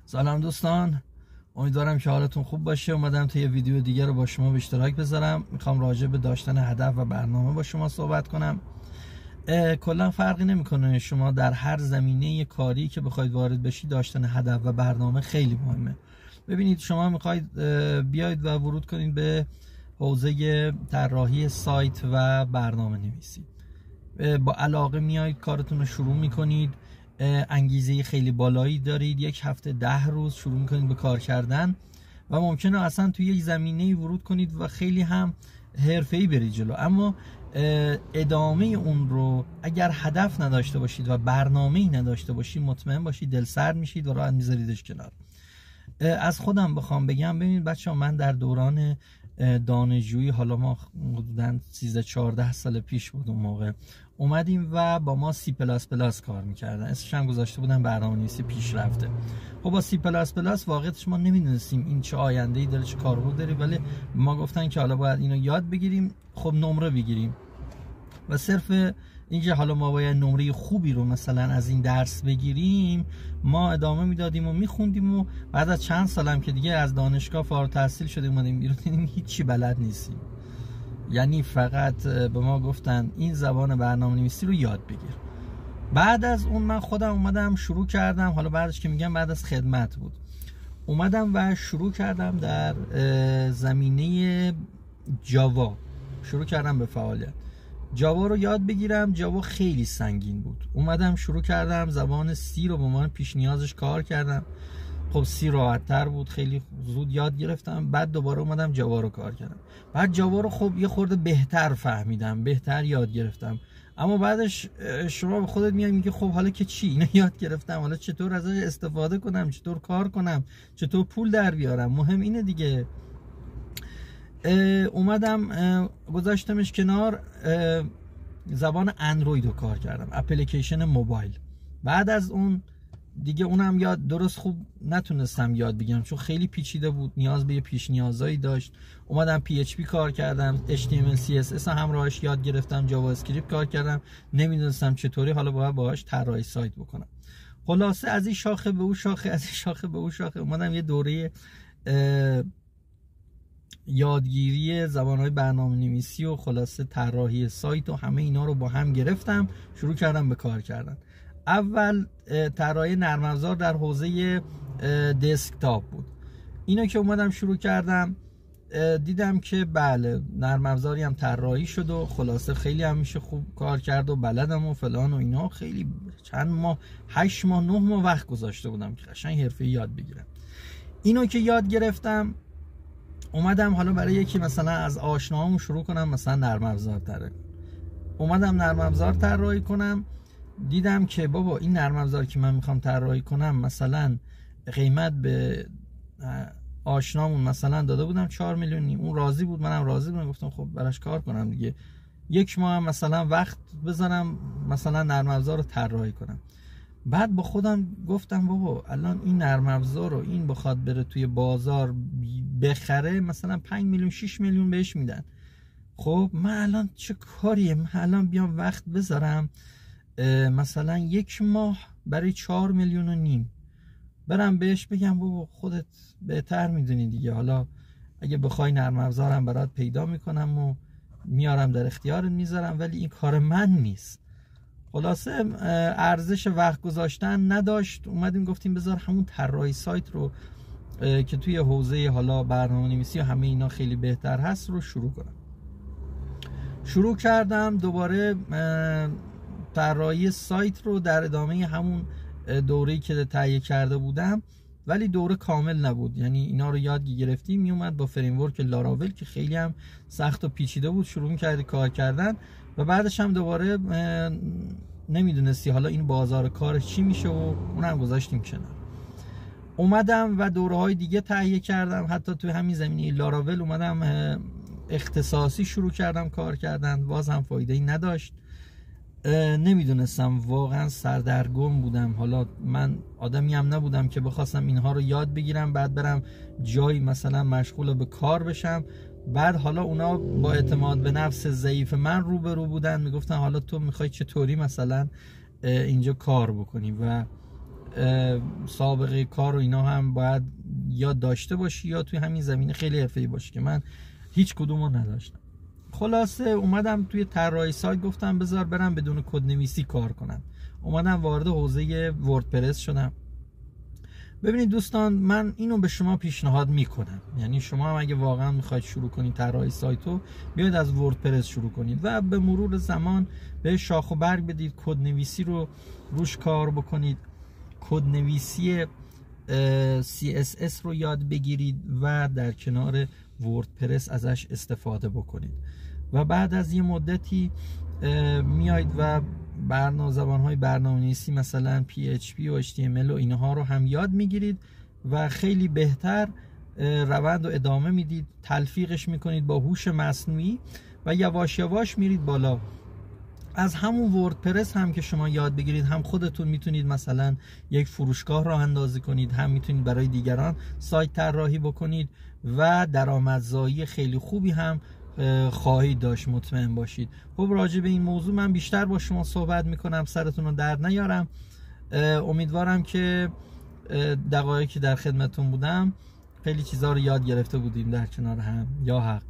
سلام دوستان، امیدوارم که حالتون خوب باشه. اومدم تا یه ویدیو دیگه رو با شما به اشتراک بذارم. میخوام راجع به داشتن هدف و برنامه با شما صحبت کنم. کلا فرقی نمیکنه شما در هر زمینه کاری که بخواید وارد بشید، داشتن هدف و برنامه خیلی مهمه. ببینید، شما میخواید بیاید و ورود کنید به حوزه طراحی سایت و برنامه نویسی، با علاقه میایید کارتون رو شروع میکنید، انگیزه خیلی بالایی دارید، یک هفته 10 روز شروع میکنید به کار کردن و ممکنه اصلا توی یک زمینه‌ای ورود کنید و خیلی هم حرفه‌ای برید جلو، اما ادامه اون رو اگر هدف نداشته باشید و برنامه‌ای نداشته باشید، مطمئن باشید دل سرد میشید و راحت میذاریدش کنار. از خودم بخوام بگم، ببینید بچه‌ها، من در دوران دانشجویی، حالا ما حدوداً 13-14 سال پیش بود، اون موقع اومدیم و با ما C++ کار میکردن، اسمش هم گذاشته بودن برنامه‌نویسی پیشرفته. خب با C++ واقعیتش ما نمیدونستیم این چه آینده‌ای داره، چه کاربرد داره، ولی ما گفتن که حالا باید اینو یاد بگیریم، خب نمره بگیریم و صرف اینکه حالا ما باید نمره خوبی رو مثلا از این درس بگیریم، ما ادامه میدادیم و میخوندیم و بعد از چند سالم که دیگه از دانشگاه فارغ التحصیل شدیم اومدیم بیرون، دیدیم هیچی بلد نیستیم. یعنی فقط به ما گفتن این زبان برنامه‌نویسی رو یاد بگیر. بعد از اون من خودم اومدم شروع کردم، حالا بعدش که میگم بعد از خدمت بود، اومدم و شروع کردم در زمینه جاوا، شروع کردم به فعالیت. جاوا رو یاد بگیرم. جاوا خیلی سنگین بود. اومدم شروع کردم زبان سی رو به عنوان پیش نیازش کار کردم. خب سی راحت تر بود، خیلی زود یاد گرفتم. بعد دوباره اومدم جاوا رو کار کردم. بعد جاوا رو خب یه خورده بهتر فهمیدم، بهتر یاد گرفتم. اما بعدش شما به خودت میای میگی خب حالا که چی؟ اینو یاد گرفتم، حالا چطور ازش استفاده کنم، چطور کار کنم، چطور پول در بیارم؟ مهم اینه دیگه. اومدم گذاشتمش کنار، زبان اندروید رو کار کردم، اپلیکیشن موبایل. بعد از اون دیگه اونم یاد درست خوب نتونستم یاد بگیرم چون خیلی پیچیده بود، نیاز به یه پیش نیازایی داشت. اومدم PHP کار کردم، HTML CSS همراهش یاد گرفتم، جاوا اسکریپت کار کردم، نمیدونستم چطوری حالا باید باهاش طراحی سایت بکنم. خلاصه از این شاخه به اون شاخه، از این شاخه به اون شاخه، اومدم یه دوره یادگیری زبان‌های برنامه‌نویسی و خلاصه طراحی سایت و همه اینا رو با هم گرفتم، شروع کردم به کار کردن. اول طراحی نرم افزار در حوزه دسکتاپ بود. اینو که اومدم شروع کردم، دیدم که بله نرم افزاری هم طراحی شد و خلاصه خیلی هم میشه خوب کار کرد و بلدم و فلان و اینا. خیلی چند ماه، 8 ماه 9 ماه وقت گذاشته بودم که قشنگ حرفه‌ای یاد بگیرم. اینو که یاد گرفتم، اومدم حالا برای یکی مثلا از آشناهامون شروع کنم مثلا نرم افزار طراحی. اومدم نرم افزار طراحی کنم، دیدم که بابا این نرم افزار که من میخوام طراحی کنم مثلا قیمت به آشنامون مثلا داده بودم 4 میلیون، اون راضی بود، منم راضی بودم، گفتم خب براش کار کنم دیگه. 1 ماه هم مثلا وقت بزنم مثلا نرم افزار رو طراحی کنم. بعد با خودم گفتم بابا الان این نرم افزار رو این بخواد بره توی بازار بخره مثلا 5 میلیون 6 میلیون بهش میدن. خب من الان چه کاریه؟ من الان بیام وقت بذارم مثلا 1 ماه برای 4 میلیون و نیم برم بهش بگم بابا خودت بهتر میدونی دیگه، حالا اگه بخوای نرم افزارم برات پیدا میکنم و میارم در اختیارت میذارم، ولی این کار من نیست. خلاصه ارزش وقت گذاشتن نداشت. اومدیم گفتیم بذار همون طراحی سایت رو که توی حوزه حالا برنامه‌نویسی و همه اینا خیلی بهتر هست رو شروع کنم. شروع کردم دوباره طراحی سایت رو در ادامه همون دوره‌ای که تهیه کرده بودم، ولی دوره کامل نبود. یعنی اینا رو یاد گرفتیم، میومد با فریم ورک لاراول که خیلی هم سخت و پیچیده بود شروع می‌کردی کار کردن و بعدش هم دوباره نمیدونستی حالا این بازار کارش چی میشه و اونم گذاشتیم کنار. اومدم و دوره‌های دیگه تهیه کردم، حتی توی همین زمینه لاراول اومدم اختصاصی شروع کردم کار کردن، باز هم فایده‌ای نداشت. نمیدونستم، واقعا سردرگم بودم. حالا من آدمی هم نبودم که بخواستم اینها رو یاد بگیرم بعد برم جایی مثلا مشغول به کار بشم. بعد حالا اونا با اعتماد به نفس ضعیف من روبرو بودن، میگفتن حالا تو میخوای چطوری مثلا اینجا کار بکنی و سابقه کار و اینا هم باید یا داشته باشی یا توی همین زمینه خیلی حرفه‌ای باشی که من هیچ کدومو نداشتم. خلاصه اومدم توی طراحی سایت، گفتم بذار برم بدون کدنویسی کار کنم. اومدم وارد حوزه وردپرس شدم. ببینید دوستان، من اینو به شما پیشنهاد میکنم، یعنی شما هم اگه واقعا میخواید شروع کنید طراحی سایتو، بیاید از وردپرس شروع کنید و به مرور زمان به شاخ و برگ بدید، کدنویسی رو روش کار بکنید، کدنویسی CSS رو یاد بگیرید و در کنار وردپرس ازش استفاده بکنید و بعد از یه مدتی میاید و زبان‌های برنامه‌نویسی مثلا PHP و HTML و اینها رو هم یاد میگیرید و خیلی بهتر روند رو ادامه میدید، تلفیقش میکنید با هوش مصنوعی و یواش یواش میرید بالا. از همون وردپرس هم که شما یاد بگیرید، هم خودتون میتونید مثلا یک فروشگاه راه اندازی کنید، هم میتونید برای دیگران سایت طراحی بکنید و درآمدزایی خیلی خوبی هم خواهید داشت، مطمئن باشید. خب راجع به این موضوع من بیشتر با شما صحبت میکنم، سرتون رو درد نیارم. امیدوارم که دقایقی که در خدمتون بودم خیلی چیزا رو یاد گرفته بودیم در کنار هم. یا حق.